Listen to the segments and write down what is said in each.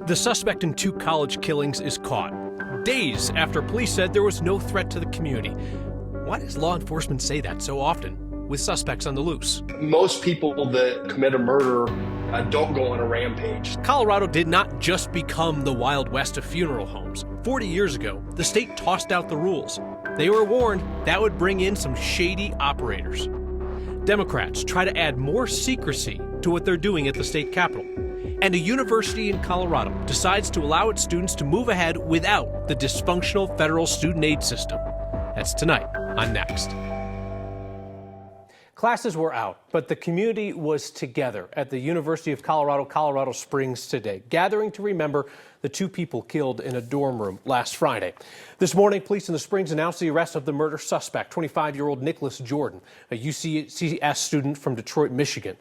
The suspect in 2 college killings is caught, days after police said there was no threat to the community. Why does law enforcement say that so often with suspects on the loose? Most people that commit a murder don't go on a rampage. Colorado did not just become the Wild West of funeral homes. 40 years ago, the state tossed out the rules. They were warned that would bring in some shady operators. Democrats try to add more secrecy to what they're doing at the state capitol. And a university in Colorado decides to allow its students to move ahead without the dysfunctional federal student aid system. That's tonight on Next. Classes were out, but the community was together at the University of Colorado, Colorado Springs today, gathering to remember the 2 people killed in a dorm room last Friday. This morning, police in the Springs announced the arrest of the murder suspect, 25-year-old Nicholas Jordan, a UCS student from Detroit, Michigan.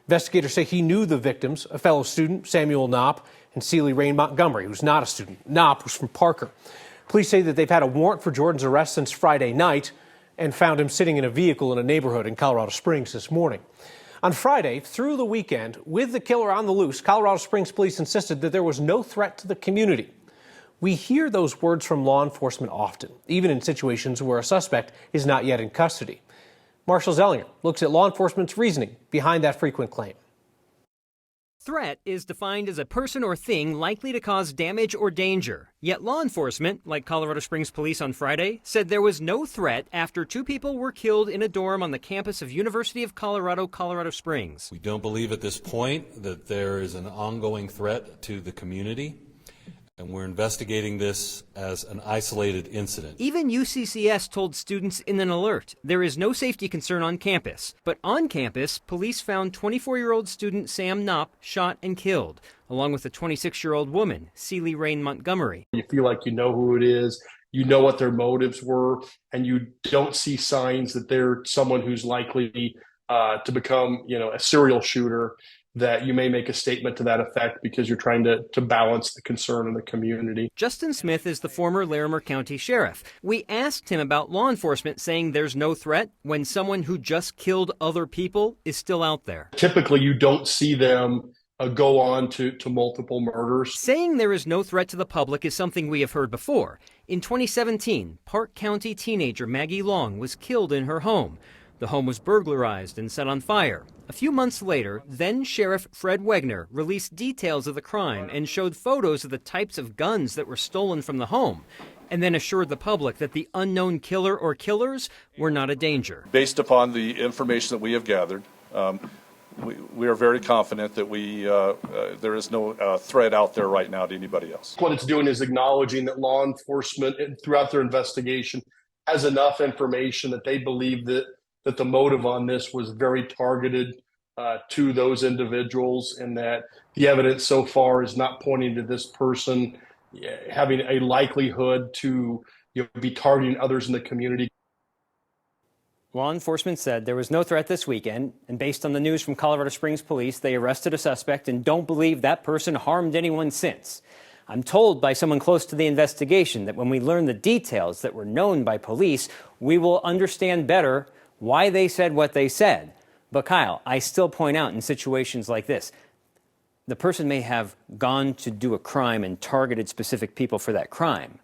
Investigators say he knew the victims, a fellow student, Samuel Knopp, and Sealy Rain Montgomery, who's not a student. Knopp was from Parker. Police say that they've had a warrant for Jordan's arrest since Friday night and found him sitting in a vehicle in a neighborhood in Colorado Springs this morning. On Friday, through the weekend, with the killer on the loose, Colorado Springs police insisted that there was no threat to the community. We hear those words from law enforcement often, even in situations where a suspect is not yet in custody. Marshall Zellinger looks at law enforcement's reasoning behind that frequent claim. Threat is defined as a person or thing likely to cause damage or danger. Yet law enforcement, like Colorado Springs Police on Friday, said there was no threat after 2 people were killed in a dorm on the campus of University of Colorado, Colorado Springs. We don't believe at this point that there is an ongoing threat to the community, and we're investigating this as an isolated incident. Even UCCS told students in an alert there is no safety concern on campus. But on campus, police found 24-year-old student Sam Knopp shot and killed, along with a 26-year-old woman, Sealy Rain Montgomery. You feel like you know who it is, you know what their motives were, and you don't see signs that they're someone who's likely to become, a serial shooter, that you may make a statement to that effect because you're trying to balance the concern in the community. Justin Smith is the former Larimer County Sheriff. We asked him about law enforcement saying there's no threat when someone who just killed other people is still out there. Typically, you don't see them go on to multiple murders. Saying there is no threat to the public is something we have heard before. In 2017, Park County teenager Maggie Long was killed in her home. The home was burglarized and set on fire. A few months later, then Sheriff Fred Wegner released details of the crime and showed photos of the types of guns that were stolen from the home, and then assured the public that the unknown killer or killers were not a danger. Based upon the information that we have gathered, we are very confident that there is no threat out there right now to anybody else. What it's doing is acknowledging that law enforcement, throughout their investigation, has enough information that they believe that the motive on this was very targeted to those individuals, and that the evidence so far is not pointing to this person having a likelihood to be targeting others in the community. Law enforcement said there was no threat this weekend, and based on the news from Colorado Springs Police, they arrested a suspect and don't believe that person harmed anyone since. I'm told by someone close to the investigation that when we learn the details that were known by police, we will understand better why they said what they said. But Kyle, I still point out in situations like this, the person may have gone to do a crime and targeted specific people for that crime.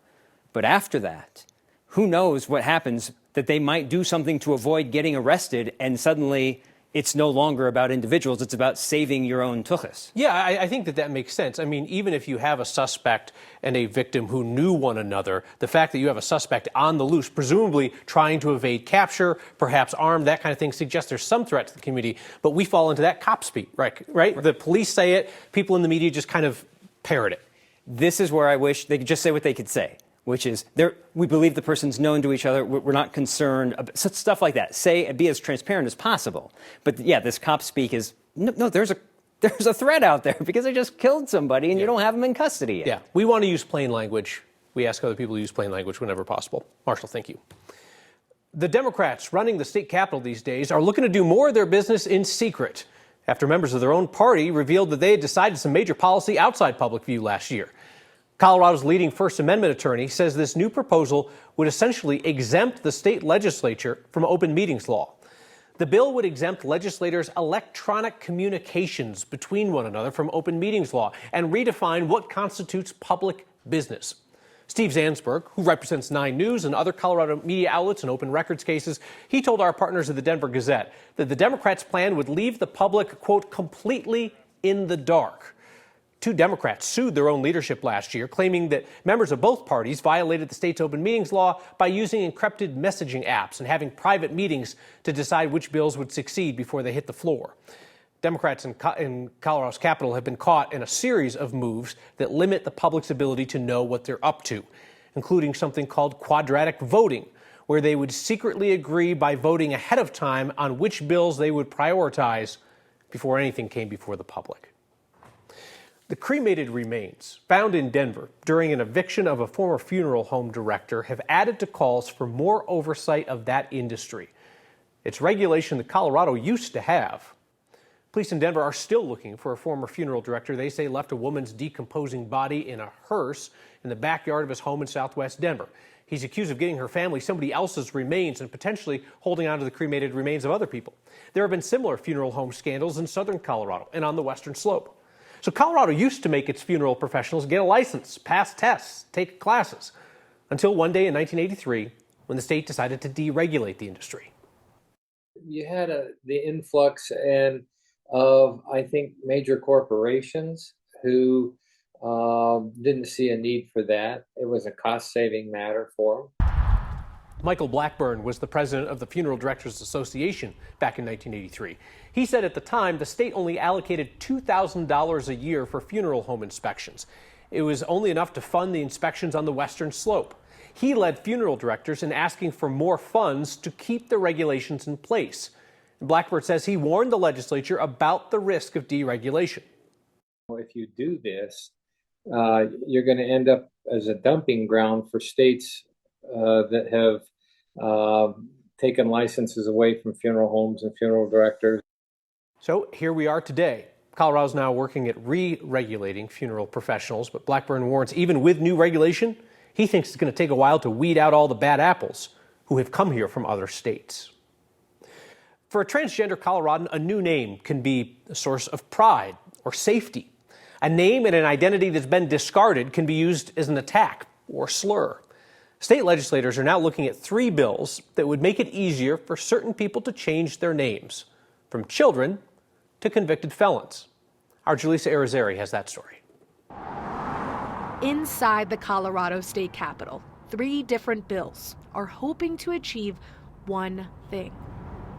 But after that, who knows what happens, that they might do something to avoid getting arrested, and suddenly it's no longer about individuals, it's about saving your own tuchus. Yeah, I think that makes sense. I mean, even if you have a suspect and a victim who knew one another, the fact that you have a suspect on the loose, presumably trying to evade capture, perhaps armed, that kind of thing, suggests there's some threat to the community. But we fall into that cop speak, right? The police say it, people in the media just kind of parrot it. This is where I wish they could just say what they could say, which is, we believe the person's known to each other, we're not concerned, stuff like that. Be as transparent as possible. But yeah, this cop speak is, no, there's a threat out there because they just killed somebody and you don't have them in custody yet. Yeah, we want to use plain language. We ask other people to use plain language whenever possible. Marshall, thank you. The Democrats running the state capitol these days are looking to do more of their business in secret after members of their own party revealed that they had decided some major policy outside public view last year. Colorado's leading First Amendment attorney says this new proposal would essentially exempt the state legislature from open meetings law. The bill would exempt legislators' electronic communications between one another from open meetings law and redefine what constitutes public business. Steve Zansberg, who represents 9 News and other Colorado media outlets in open records cases, he told our partners at the Denver Gazette that the Democrats' plan would leave the public, quote, completely in the dark. 2 Democrats sued their own leadership last year, claiming that members of both parties violated the state's open meetings law by using encrypted messaging apps and having private meetings to decide which bills would succeed before they hit the floor. Democrats in Colorado's capital have been caught in a series of moves that limit the public's ability to know what they're up to, including something called quadratic voting, where they would secretly agree by voting ahead of time on which bills they would prioritize before anything came before the public. The cremated remains found in Denver during an eviction of a former funeral home director have added to calls for more oversight of that industry. It's regulation that Colorado used to have. Police in Denver are still looking for a former funeral director they say left a woman's decomposing body in a hearse in the backyard of his home in southwest Denver. He's accused of getting her family somebody else's remains and potentially holding on to the cremated remains of other people. There have been similar funeral home scandals in southern Colorado and on the western slope. So Colorado used to make its funeral professionals get a license, pass tests, take classes, until one day in 1983 when the state decided to deregulate the industry. You had the influx of, I think, major corporations who didn't see a need for that. It was a cost-saving matter for them. Michael Blackburn was the president of the Funeral Directors Association back in 1983. He said at the time the state only allocated $2,000 a year for funeral home inspections. It was only enough to fund the inspections on the western slope. He led funeral directors in asking for more funds to keep the regulations in place. Blackburn says he warned the legislature about the risk of deregulation. If you do this, you're going to end up as a dumping ground for states that have taken licenses away from funeral homes and funeral directors. So here we are today. Colorado's now working at re-regulating funeral professionals, but Blackburn warns even with new regulation, he thinks it's going to take a while to weed out all the bad apples who have come here from other states. For a transgender Coloradan, a new name can be a source of pride or safety. A name and an identity that's been discarded can be used as an attack or slur. State legislators are now looking at 3 bills that would make it easier for certain people to change their names, from children to convicted felons. Our Julissa Arizari has that story. Inside the Colorado State Capitol, 3 different bills are hoping to achieve one thing: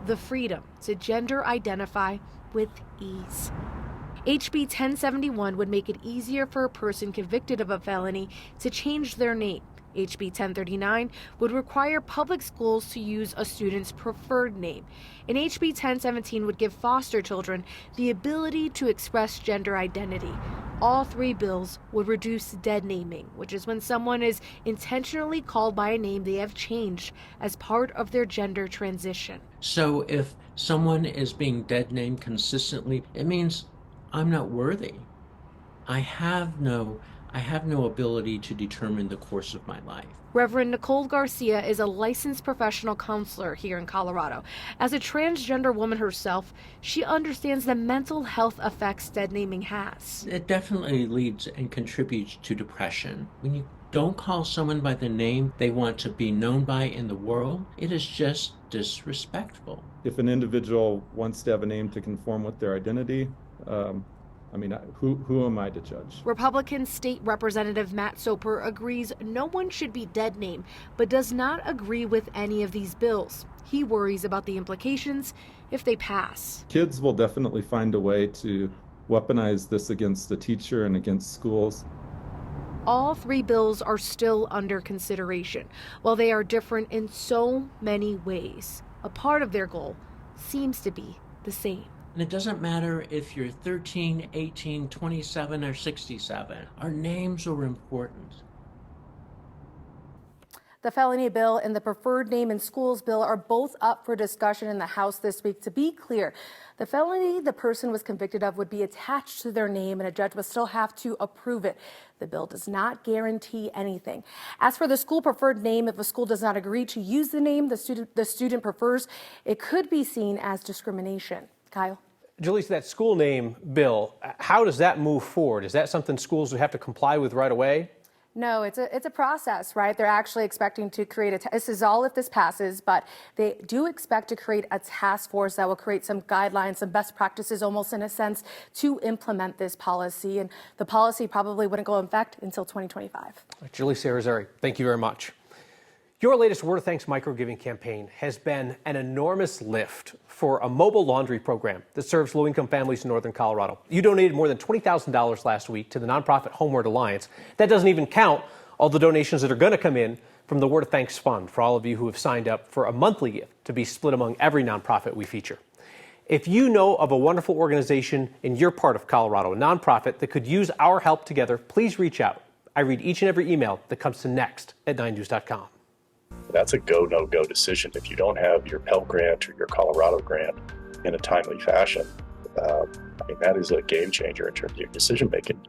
the freedom to gender identify with ease. HB 1071 would make it easier for a person convicted of a felony to change their name. HB 1039 would require public schools to use a student's preferred name. And HB 1017 would give foster children the ability to express gender identity. All 3 bills would reduce dead naming, which is when someone is intentionally called by a name they have changed as part of their gender transition. So if someone is being dead named consistently, it means I'm not worthy. I have no ability to determine the course of my life. Reverend Nicole Garcia is a licensed professional counselor here in Colorado. As a transgender woman herself, she understands the mental health effects dead naming has. It definitely leads and contributes to depression. When you don't call someone by the name they want to be known by in the world, it is just disrespectful. If an individual wants to have a name to conform with their identity, who am I to judge? Republican State Representative Matt Soper agrees no one should be dead named, but does not agree with any of these bills. He worries about the implications if they pass. Kids will definitely find a way to weaponize this against the teacher and against schools. All 3 bills are still under consideration. While they are different in so many ways, a part of their goal seems to be the same. And it doesn't matter if you're 13, 18, 27, or 67. Our names are important. The felony bill and the preferred name in schools bill are both up for discussion in the House this week. To be clear, the felony the person was convicted of would be attached to their name, and a judge would still have to approve it. The bill does not guarantee anything. As for the school preferred name, if a school does not agree to use the name the student prefers, it could be seen as discrimination. Kyle? Jaleesa, that school name bill, how does that move forward? Is that something schools would have to comply with right away? No, it's a process, right? They're actually expecting to create this is all if this passes, but they do expect to create a task force that will create some guidelines, some best practices, almost in a sense, to implement this policy. And the policy probably wouldn't go in effect until 2025. Jaleesa Irizarry, thank you very much. Your latest Word of Thanks micro-giving campaign has been an enormous lift for a mobile laundry program that serves low-income families in northern Colorado. You donated more than $20,000 last week to the nonprofit Homeward Alliance. That doesn't even count all the donations that are going to come in from the Word of Thanks Fund for all of you who have signed up for a monthly gift to be split among every nonprofit we feature. If you know of a wonderful organization in your part of Colorado, a nonprofit that could use our help together, please reach out. I read each and every email that comes to next@9news.com. That's a go, no-go decision. If you don't have your Pell Grant or your Colorado Grant in a timely fashion, that is a game changer in terms of your decision-making.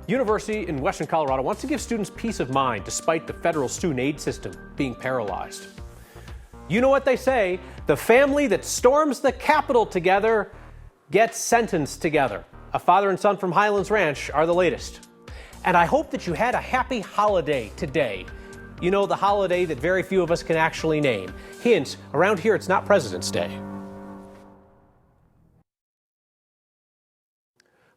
University in Western Colorado wants to give students peace of mind despite the federal student aid system being paralyzed. You know what they say, the family that storms the Capitol together gets sentenced together. A father and son from Highlands Ranch are the latest. And I hope that you had a happy holiday today. You know, the holiday that very few of us can actually name. Hint, around here it's not President's Day.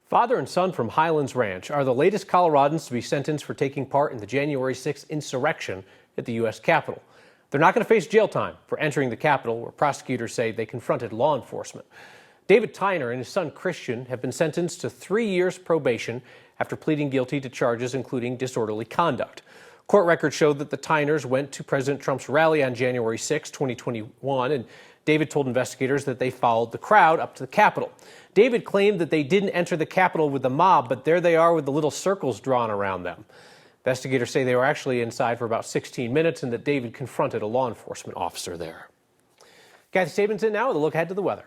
Father and son from Highlands Ranch are the latest Coloradans to be sentenced for taking part in the January 6th insurrection at the U.S. Capitol. They're not going to face jail time for entering the Capitol, where prosecutors say they confronted law enforcement. David Tyner and his son Christian have been sentenced to 3 years probation after pleading guilty to charges including disorderly conduct. Court records show that the Tyners went to President Trump's rally on January 6, 2021, and David told investigators that they followed the crowd up to the Capitol. David claimed that they didn't enter the Capitol with the mob, but there they are with the little circles drawn around them. Investigators say they were actually inside for about 16 minutes and that David confronted a law enforcement officer there. Kathy Sabinson now with a look ahead to the weather.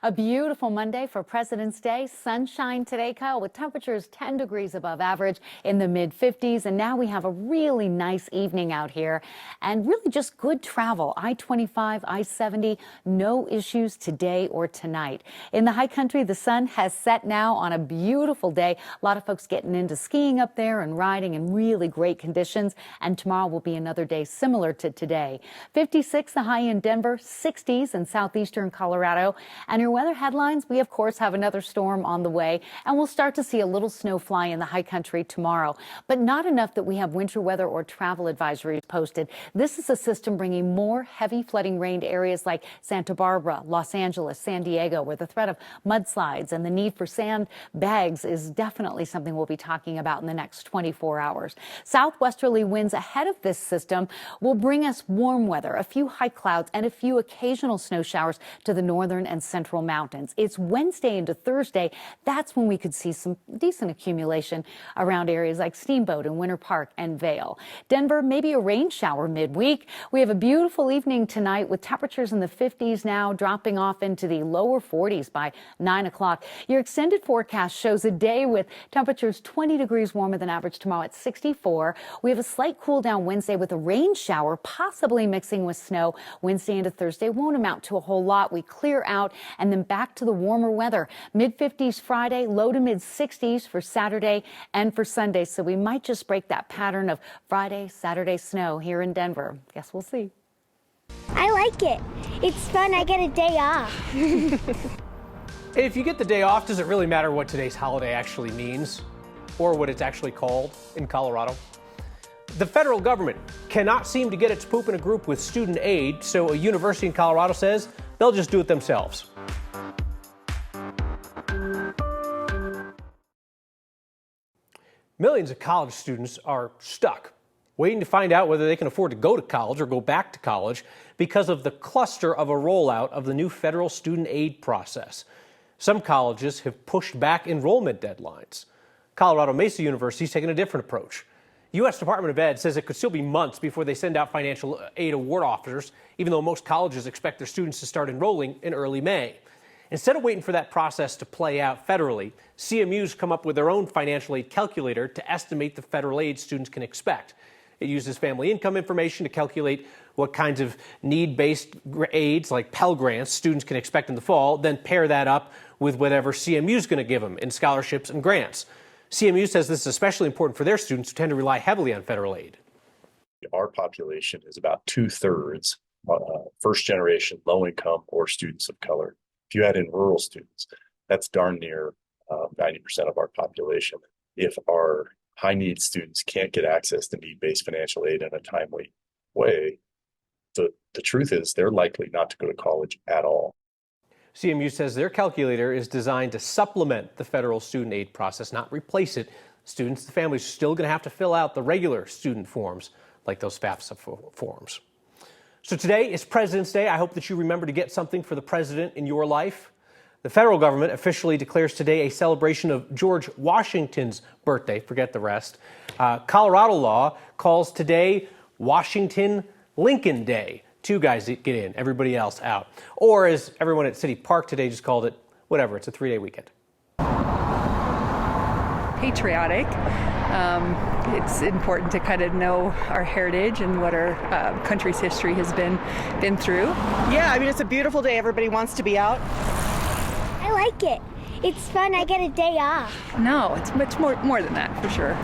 A beautiful Monday for President's Day. Sunshine today, Kyle, with temperatures 10 degrees above average in the mid-50s. And now we have a really nice evening out here and really just good travel. I-25, I-70, no issues today or tonight. In the high country, the sun has set now on a beautiful day. A lot of folks getting into skiing up there and riding in really great conditions. And tomorrow will be another day similar to today. 56 the high in Denver, 60s in southeastern Colorado. And your weather headlines, we of course have another storm on the way, and we'll start to see a little snow fly in the high country tomorrow, but not enough that we have winter weather or travel advisories posted. This is a system bringing more heavy flooding rain to areas like Santa Barbara, Los Angeles, San Diego, where the threat of mudslides and the need for sand bags is definitely something we'll be talking about in the next 24 hours. Southwesterly winds ahead of this system will bring us warm weather, a few high clouds, and a few occasional snow showers to the northern and central mountains. It's Wednesday into Thursday. That's when we could see some decent accumulation around areas like Steamboat and Winter Park and Vail. Denver, maybe a rain shower midweek. We have a beautiful evening tonight with temperatures in the 50s now, dropping off into the lower 40s by 9 o'clock. Your extended forecast shows a day with temperatures 20 degrees warmer than average tomorrow at 64. We have a slight cool down Wednesday with a rain shower, possibly mixing with snow. Wednesday into Thursday won't amount to a whole lot. We clear out and then back to the warmer weather. Mid-50s Friday, low to mid-60s for Saturday and for Sunday. So we might just break that pattern of Friday, Saturday snow here in Denver. Guess we'll see. I like it. It's fun. I get a day off. If you get the day off, does it really matter what today's holiday actually means or what it's actually called in Colorado? The federal government cannot seem to get its poop in a group with student aid, so a university in Colorado says they'll just do it themselves. Millions of college students are stuck, waiting to find out whether they can afford to go to college or go back to college because of the cluster of a rollout of the new federal student aid process. Some colleges have pushed back enrollment deadlines. Colorado Mesa University is taking a different approach. The U.S. Department of Ed says it could still be months before they send out financial aid award offers, even though most colleges expect their students to start enrolling in early May. Instead of waiting for that process to play out federally, CMU's come up with their own financial aid calculator to estimate the federal aid students can expect. It uses family income information to calculate what kinds of need-based aids, like Pell Grants, students can expect in the fall, then pair that up with whatever CMU's going to give them in scholarships and grants. CMU says this is especially important for their students who tend to rely heavily on federal aid. Our population is about 2/3 first-generation, low-income, or students of color. If you add in rural students, that's darn near 90% of our population. If our high-need students can't get access to need-based financial aid in a timely way, the truth is they're likely not to go to college at all. CMU says their calculator is designed to supplement the federal student aid process, not replace it. Students, the families are still going to have to fill out the regular student forms, like those FAFSA forms. So today is President's Day. I hope that you remember to get something for the president in your life. The federal government officially declares today a celebration of George Washington's birthday. Forget the rest. Colorado law calls today Washington Lincoln Day. 2 guys get in, everybody else out. Or as everyone at City Park today just called it, whatever, it's a 3-day weekend. Patriotic. It's important to kind of know our heritage and what our country's history has been through. Yeah, I mean, it's a beautiful day. Everybody wants to be out. I like it. It's fun. I get a day off. No, it's much more than that, for sure.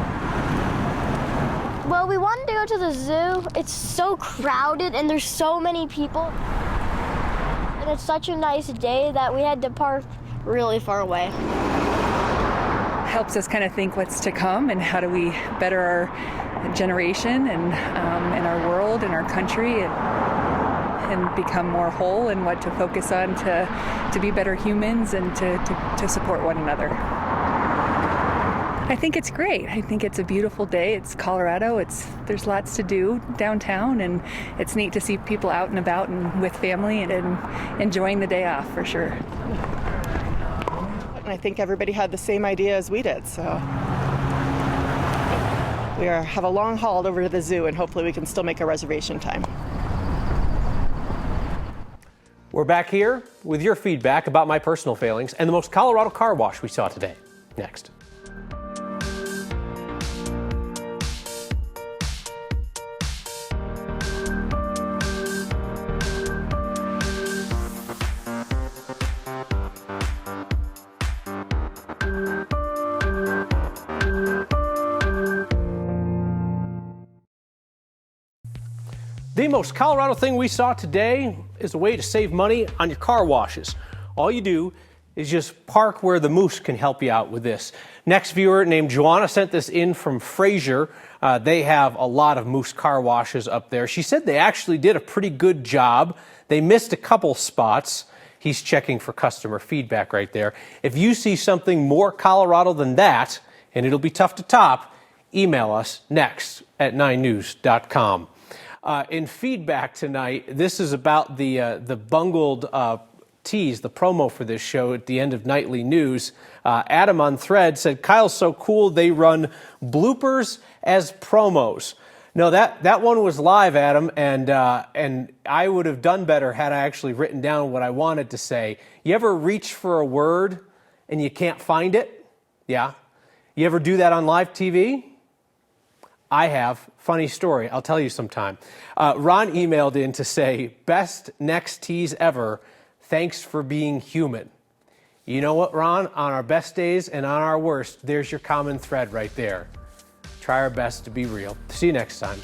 Well, we wanted to go to the zoo. It's so crowded and there's so many people. And it's such a nice day that we had to park really far away. Helps us kind of think what's to come and how do we better our generation and our world and our country and become more whole and what to focus on to be better humans and to support one another. I think it's great. I think it's a beautiful day. It's Colorado. There's lots to do downtown, and it's neat to see people out and about and with family and enjoying the day off for sure. And I think everybody had the same idea as we did, so we have a long haul over to the zoo, and hopefully we can still make a reservation time. We're back here with your feedback about my personal failings and the most Colorado car wash we saw today. Next. The most Colorado thing we saw today is a way to save money on your car washes. All you do is just park where the moose can help you out with this. Next viewer named Joanna sent this in from Fraser. They have a lot of moose car washes up there. She said they actually did a pretty good job. They missed a couple spots. He's checking for customer feedback right there. If you see something more Colorado than that, and it'll be tough to top, email us next@9news.com. In feedback tonight, this is about the bungled tease, the promo for this show at the end of nightly news. Adam on Thread said, "Kyle's so cool they run bloopers as promos." No, that one was live, Adam, and I would have done better had I actually written down what I wanted to say. You ever reach for a word and you can't find it? Yeah. You ever do that on live TV? I have. Funny story. I'll tell you sometime. Ron emailed in to say, "Best next tease ever. Thanks for being human." You know what, Ron? On our best days and on our worst, there's your common thread right there. Try our best to be real. See you next time.